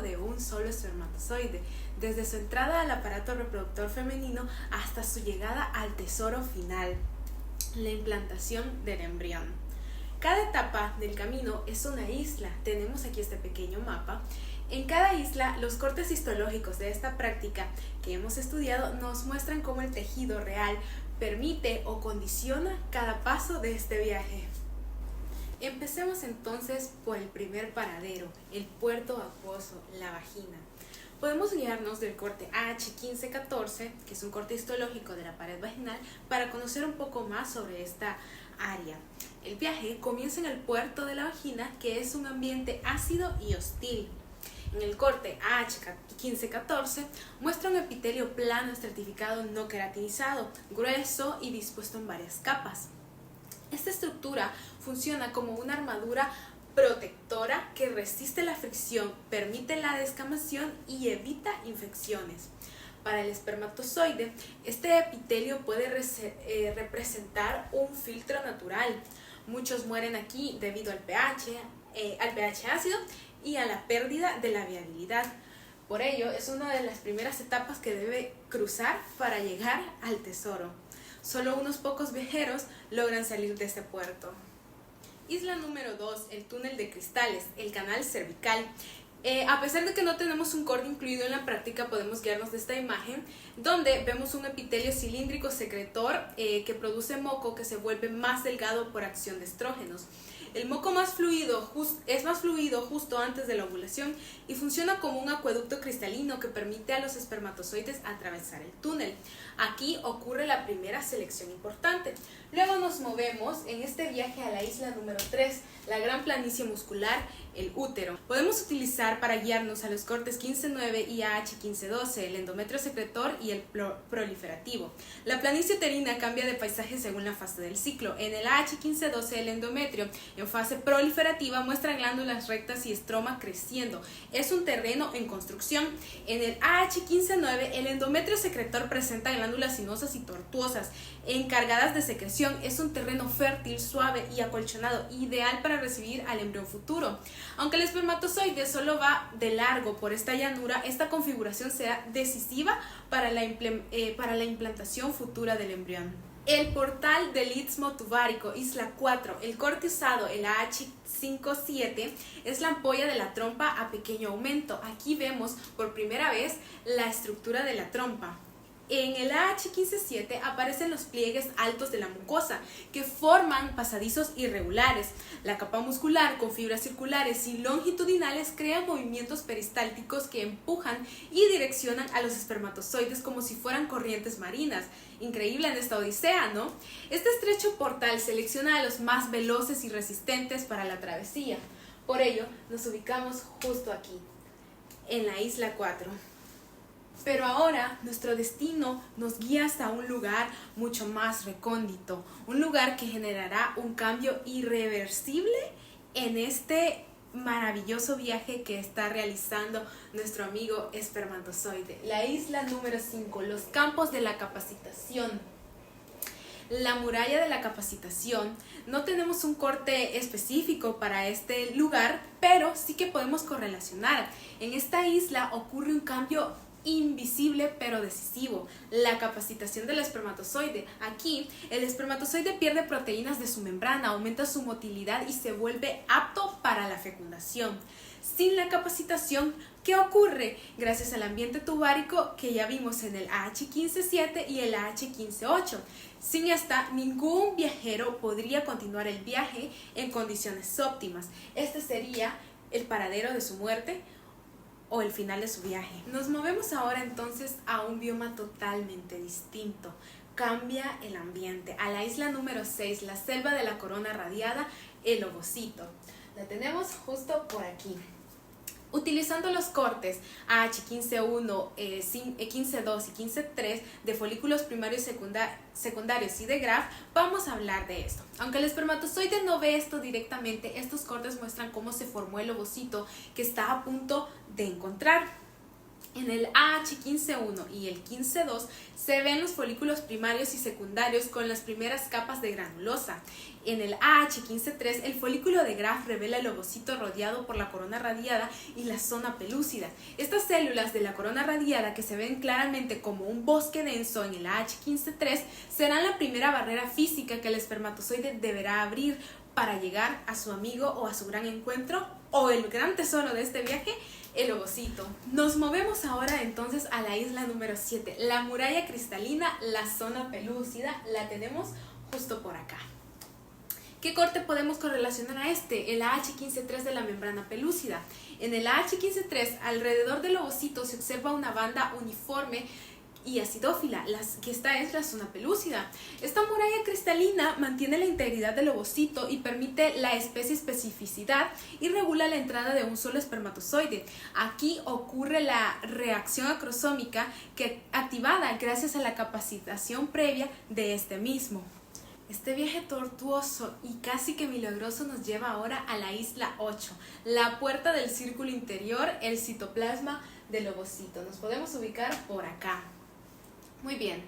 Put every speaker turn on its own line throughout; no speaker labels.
ciclo de un solo espermatozoide, desde su entrada al aparato reproductor femenino hasta su llegada al tesoro final, la implantación del embrión. Cada etapa del camino es una isla. Tenemos aquí este pequeño mapa. En cada isla, los cortes histológicos de esta práctica que hemos estudiado nos muestran cómo el tejido real permite o condiciona cada paso de este viaje. Empecemos entonces por el primer paradero, el puerto acuoso, la vagina. Podemos guiarnos del corte AH15-14, que es un corte histológico de la pared vaginal, para conocer un poco más sobre esta área. El viaje comienza en el puerto de la vagina, que es un ambiente ácido y hostil. En el corte AH15-14 muestra un epitelio plano estratificado no queratinizado, grueso y dispuesto en varias capas. Esta estructura funciona como una armadura protectora que resiste la fricción, permite la descamación y evita infecciones. Para el espermatozoide, este epitelio puede representar un filtro natural. Muchos mueren aquí debido al pH ácido y a la pérdida de la viabilidad. Por ello, es una de las primeras etapas que debe cruzar para llegar al tesoro. Solo unos pocos viajeros logran salir de este puerto. Isla número 2, el túnel de cristales, el canal cervical. A pesar de que no tenemos un corte incluido en la práctica, podemos guiarnos de esta imagen, donde vemos un epitelio cilíndrico secretor que produce moco que se vuelve más delgado por acción de estrógenos. El moco es más fluido justo antes de la ovulación y funciona como un acueducto cristalino que permite a los espermatozoides atravesar el túnel. Aquí ocurre la primera selección importante. Luego nos movemos en este viaje a la isla número 3, la gran planicie muscular, el útero. Podemos utilizar para guiarnos a los cortes 15-9 y AH15-12, el endometrio secretor y el proliferativo. La planicie uterina cambia de paisaje según la fase del ciclo. En el AH15-12 el endometrio en fase proliferativa muestra glándulas rectas y estroma creciendo. Es un terreno en construcción. En el AH15-9 el endometrio secretor presenta glándulas sinuosas y tortuosas encargadas de secreción. Es un terreno fértil, suave y acolchonado, ideal para recibir al embrión futuro. Aunque el espermatozoide solo va de largo por esta llanura, esta configuración será decisiva para la implantación futura del embrión. El portal del istmo tubárico, isla 4, el corte usado, el AH5-7, es la ampolla de la trompa a pequeño aumento. Aquí vemos por primera vez la estructura de la trompa. En el AH15-7 aparecen los pliegues altos de la mucosa, que forman pasadizos irregulares. La capa muscular con fibras circulares y longitudinales crea movimientos peristálticos que empujan y direccionan a los espermatozoides como si fueran corrientes marinas. Increíble en esta odisea, ¿no? Este estrecho portal selecciona a los más veloces y resistentes para la travesía. Por ello, nos ubicamos justo aquí, en la isla 4. Pero ahora nuestro destino nos guía hasta un lugar mucho más recóndito, un lugar que generará un cambio irreversible en este maravilloso viaje que está realizando nuestro amigo espermatozoide. La isla número 5, los campos de la capacitación. La muralla de la capacitación. No tenemos un corte específico para este lugar, pero sí que podemos correlacionar. En esta isla ocurre un cambio invisible pero decisivo, la capacitación del espermatozoide. Aquí el espermatozoide pierde proteínas de su membrana, aumenta su motilidad y se vuelve apto para la fecundación. Sin la capacitación, ¿qué ocurre? Gracias al ambiente tubárico que ya vimos en el AH15-7 y el AH15-8. Sin esta, ningún viajero podría continuar el viaje en condiciones óptimas. Este sería el paradero de su muerte o el final de su viaje. Nos movemos ahora entonces a un bioma totalmente distinto. Cambia el ambiente. A la isla número 6, la selva de la corona radiada, el ovocito. La tenemos justo por aquí. Utilizando los cortes AH15-1, 15-2 y 15-3 de folículos primarios y secundarios y de Graf, vamos a hablar de esto. Aunque el espermatozoide no ve esto directamente, estos cortes muestran cómo se formó el ovocito que está a punto de encontrar. En el AH15-1 y el 15-2 se ven los folículos primarios y secundarios con las primeras capas de granulosa. En el AH15-3 el folículo de Graf revela el ovocito rodeado por la corona radiada y la zona pelúcida. Estas células de la corona radiada, que se ven claramente como un bosque denso en el AH15-3, serán la primera barrera física que el espermatozoide deberá abrir para llegar a su amigo o a su gran encuentro, o el gran tesoro de este viaje, el ovocito. Nos movemos ahora entonces a la isla número 7, la muralla cristalina, la zona pelúcida. La tenemos justo por acá. ¿Qué corte podemos correlacionar a este? El AH15-3 de la membrana pelúcida. En el AH15-3, alrededor del ovocito se observa una banda uniforme y acidófila, que esta es la zona pelúcida. Esta muralla cristalina mantiene la integridad del ovocito y permite la especificidad y regula la entrada de un solo espermatozoide. Aquí ocurre la reacción acrosómica activada gracias a la capacitación previa de este mismo. Este viaje tortuoso y casi que milagroso nos lleva ahora a la isla 8, la puerta del círculo interior, el citoplasma del ovocito. Nos podemos ubicar por acá. Muy bien,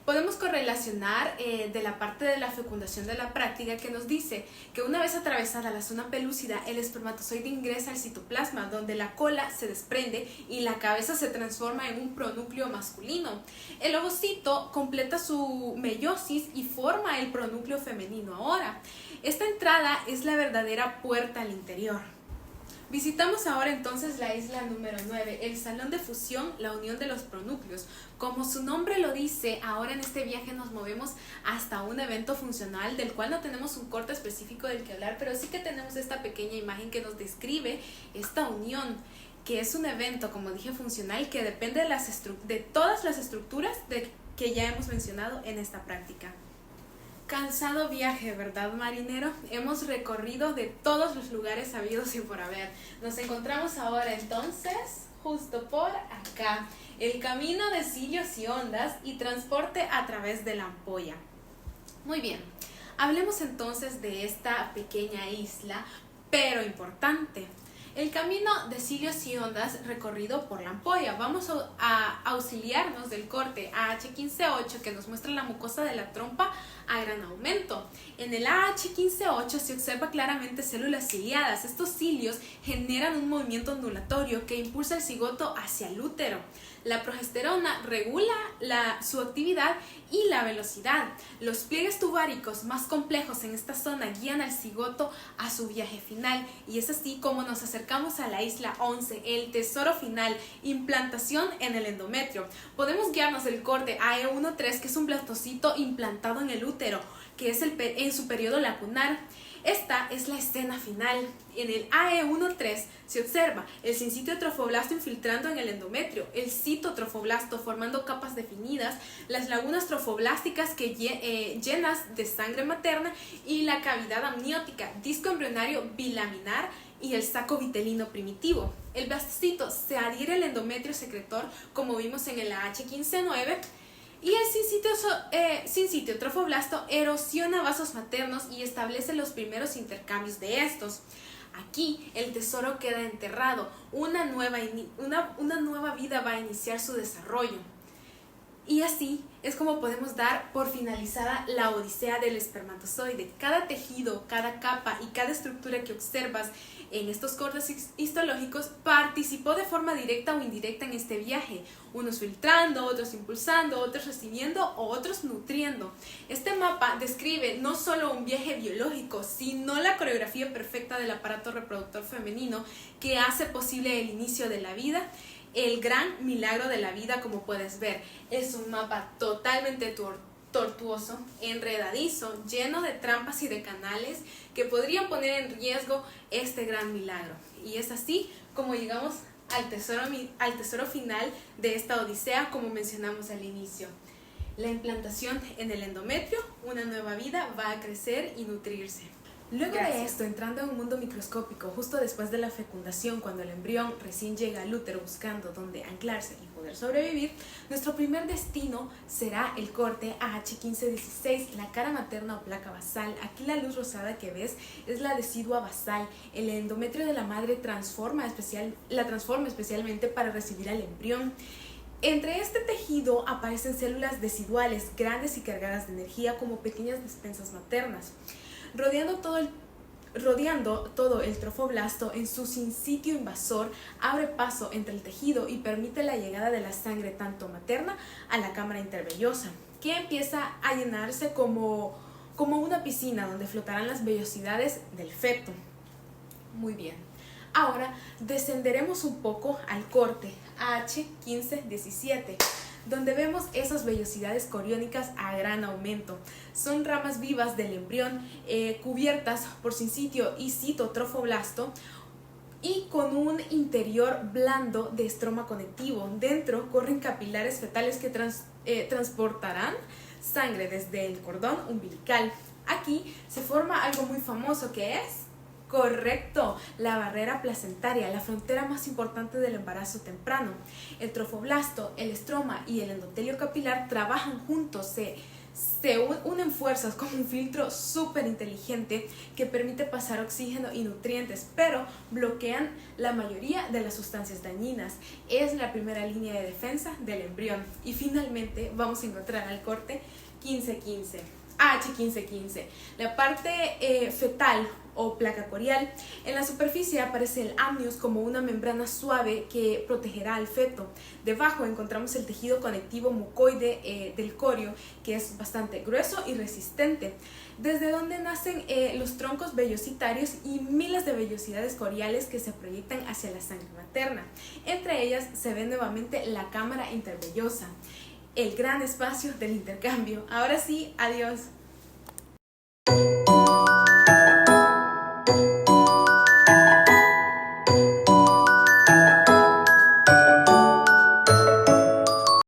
podemos correlacionar de la parte de la fecundación de la práctica, que nos dice que una vez atravesada la zona pelúcida, el espermatozoide ingresa al citoplasma, donde la cola se desprende y la cabeza se transforma en un pronúcleo masculino. El ovocito completa su meiosis y forma el pronúcleo femenino ahora. Esta entrada es la verdadera puerta al interior. Visitamos ahora entonces la isla número 9, el salón de fusión, la unión de los pronúcleos. Como su nombre lo dice, ahora en este viaje nos movemos hasta un evento funcional del cual no tenemos un corte específico del que hablar, pero sí que tenemos esta pequeña imagen que nos describe esta unión, que es un evento, como dije, funcional, que depende de todas las estructuras que ya hemos mencionado en esta práctica. Cansado viaje, ¿verdad, marinero? Hemos recorrido de todos los lugares habidos y por haber. Nos encontramos ahora entonces justo por acá, el camino de cilios y ondas y transporte a través de la ampolla. Muy bien, hablemos entonces de esta pequeña isla, pero importante. El camino de cilios y ondas recorrido por la ampolla. Vamos a auxiliarnos del corte AH15-8 que nos muestra la mucosa de la trompa a gran aumento. En el AH15-8 se observa claramente células ciliadas. Estos cilios generan un movimiento ondulatorio que impulsa el cigoto hacia el útero. La progesterona regula su actividad y la velocidad. Los pliegues tubáricos más complejos en esta zona guían al cigoto a su viaje final, y es así como nos acercamos a la isla 11, el tesoro final, implantación en el endometrio. Podemos guiarnos del corte AE13, que es un blastocito implantado en el útero, que es en su periodo lacunar. Esta es la escena final. En el AE13 se observa el sincitio trofoblasto infiltrando en el endometrio, el citotrofoblasto formando capas definidas, las lagunas trofoblásticas llenas de sangre materna y la cavidad amniótica, disco embrionario bilaminar y el saco vitelino primitivo. El blastocito se adhiere al endometrio secretor, como vimos en el AH15-9, y el sincitio trofoblasto erosiona vasos maternos y establece los primeros intercambios de estos. Aquí el tesoro queda enterrado, una nueva vida va a iniciar su desarrollo. Y así es como podemos dar por finalizada la odisea del espermatozoide. Cada tejido, cada capa y cada estructura que observas en estos cortes histológicos participó de forma directa o indirecta en este viaje, unos filtrando, otros impulsando, otros recibiendo o otros nutriendo. Este mapa describe no solo un viaje biológico, sino la coreografía perfecta del aparato reproductor femenino que hace posible el inicio de la vida, el gran milagro de la vida. Como puedes ver, es un mapa totalmente tortuoso, enredadizo, lleno de trampas y de canales que podrían poner en riesgo este gran milagro. Y es así como llegamos al tesoro final de esta odisea, como mencionamos al inicio. La implantación en el endometrio, una nueva vida va a crecer y nutrirse. Luego de esto, entrando en un mundo microscópico, justo después de la fecundación, cuando el embrión recién llega al útero buscando dónde anclarse y poder poder sobrevivir, nuestro primer destino será el corte AH1516, la cara materna o placa basal. Aquí la luz rosada que ves es la decidua basal. El endometrio de la madre la transforma especialmente para recibir al embrión. Entre este tejido aparecen células deciduales grandes y cargadas de energía como pequeñas despensas maternas. Rodeando todo el trofoblasto en su sinsitio invasor, abre paso entre el tejido y permite la llegada de la sangre tanto materna a la cámara intervellosa, que empieza a llenarse como una piscina donde flotarán las vellosidades del feto. Muy bien. Ahora descenderemos un poco al corte AH1517, donde vemos esas vellosidades coriónicas a gran aumento. Son ramas vivas del embrión cubiertas por sinsitio y citotrofoblasto y con un interior blando de estroma conectivo. Dentro corren capilares fetales que transportarán sangre desde el cordón umbilical. Aquí se forma algo muy famoso que es... Correcto, la barrera placentaria, la frontera más importante del embarazo temprano. El trofoblasto, el estroma y el endotelio capilar trabajan juntos, se unen fuerzas como un filtro súper inteligente que permite pasar oxígeno y nutrientes, pero bloquean la mayoría de las sustancias dañinas. Es la primera línea de defensa del embrión. Y finalmente vamos a encontrar al corte 1515. AH1515, la parte fetal o placa corial. En la superficie aparece el amnios como una membrana suave que protegerá al feto. Debajo encontramos el tejido conectivo mucoide del corio, que es bastante grueso y resistente, desde donde nacen los troncos vellositarios y miles de vellosidades coriales que se proyectan hacia la sangre materna. Entre ellas se ve nuevamente la cámara intervellosa, el gran espacio del intercambio. Ahora sí, adiós.